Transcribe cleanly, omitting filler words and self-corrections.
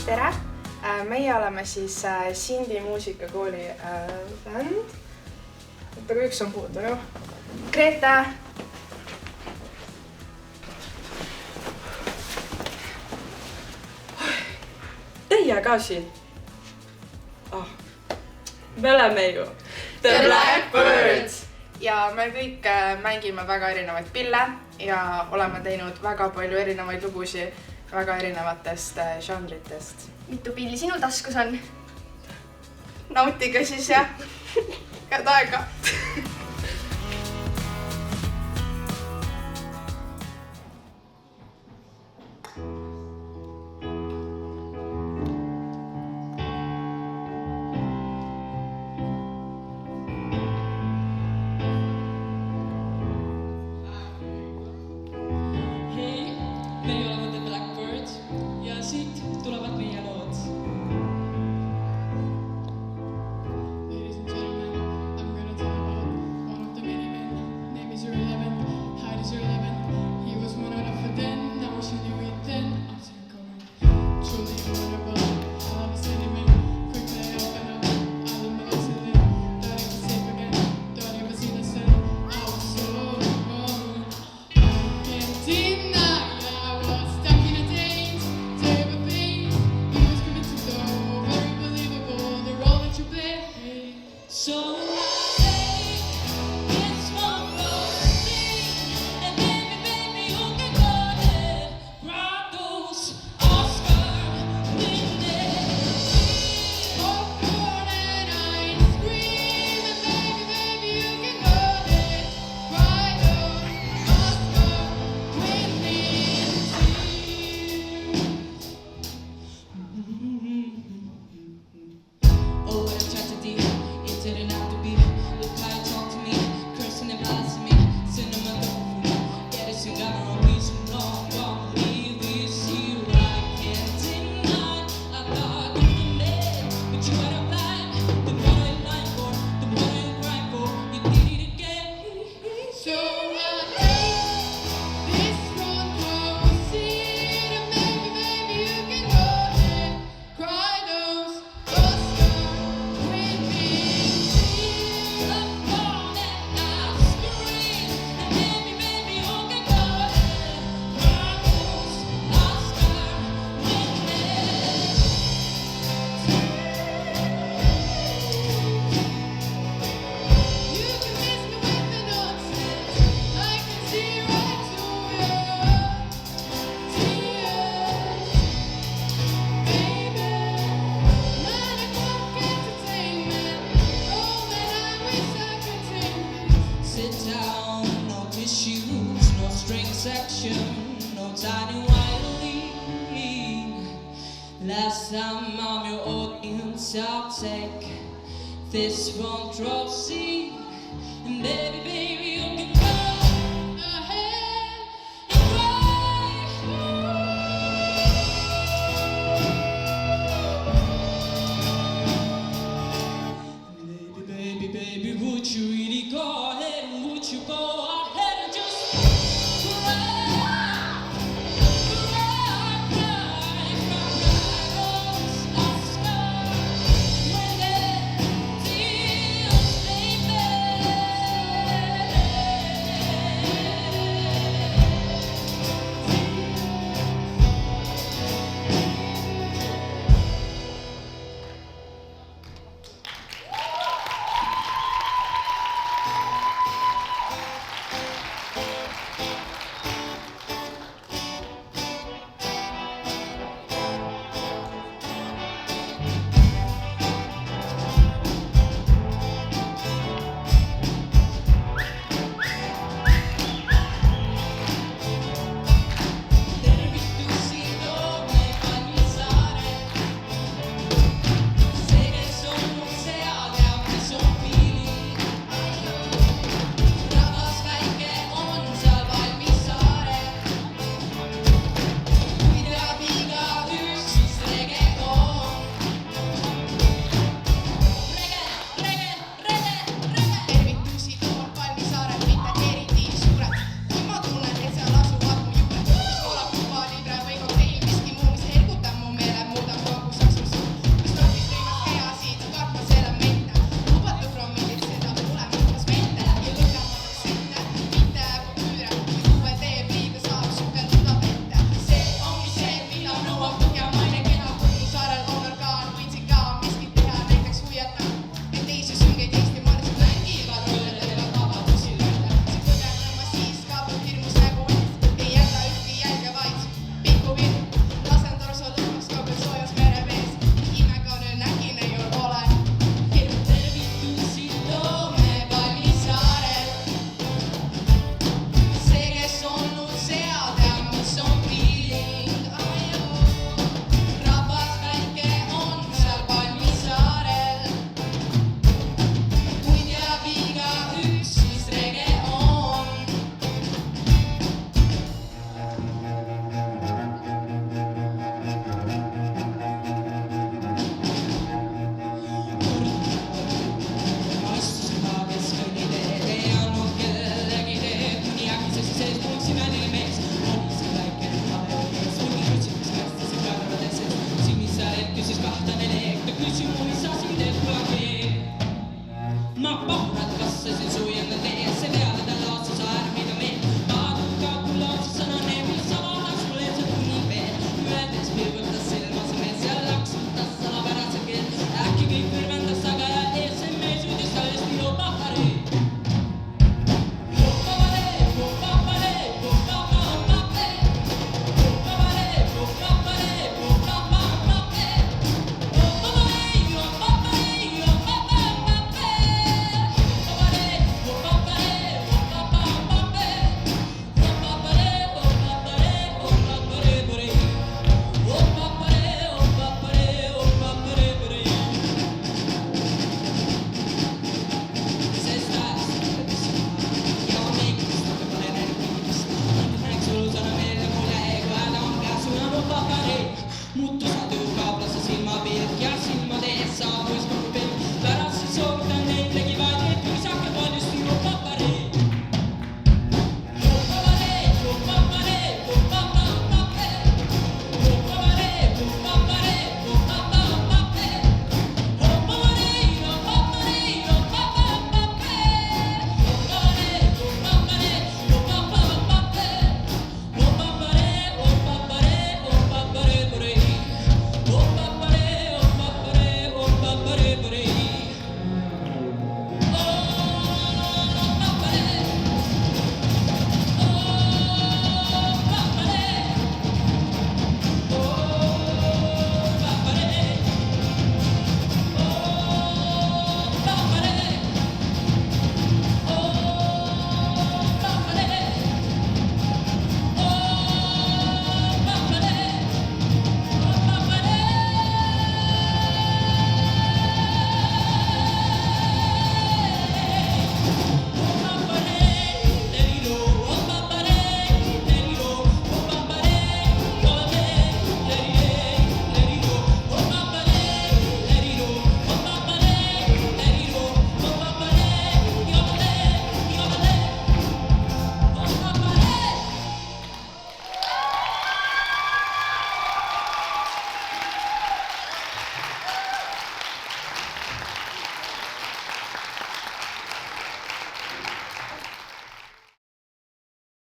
tere! Meie oleme siis Sindi muusikakooli bänd. Aga üks on puudu, noh. Grete! Teie ka siin? Me oleme ju The Blackbirds! Ja me kõik mängime väga erinevaid pille ja oleme teinud väga palju erinevaid lugusi väga erinevatest žanritest. Mitu pilli sinul taskus on? Nautige siis jah. Head aega! Meie oleme The Blackbirds ja siit tulevad meie lood. Ladies and gentlemen, I'm gonna tell you about one of the many men. Name is 11, height is 11. He was one out of a den, I wish you knew it then. I'm still coming, truly wonderful. I love the sentiment, quickly I open up. I love my listening, don't even sleep again, don't even see the sun. I was so wrong, I can't deny. No tiny violin. Last time I'm your audience, I'll take this front row seat. And baby,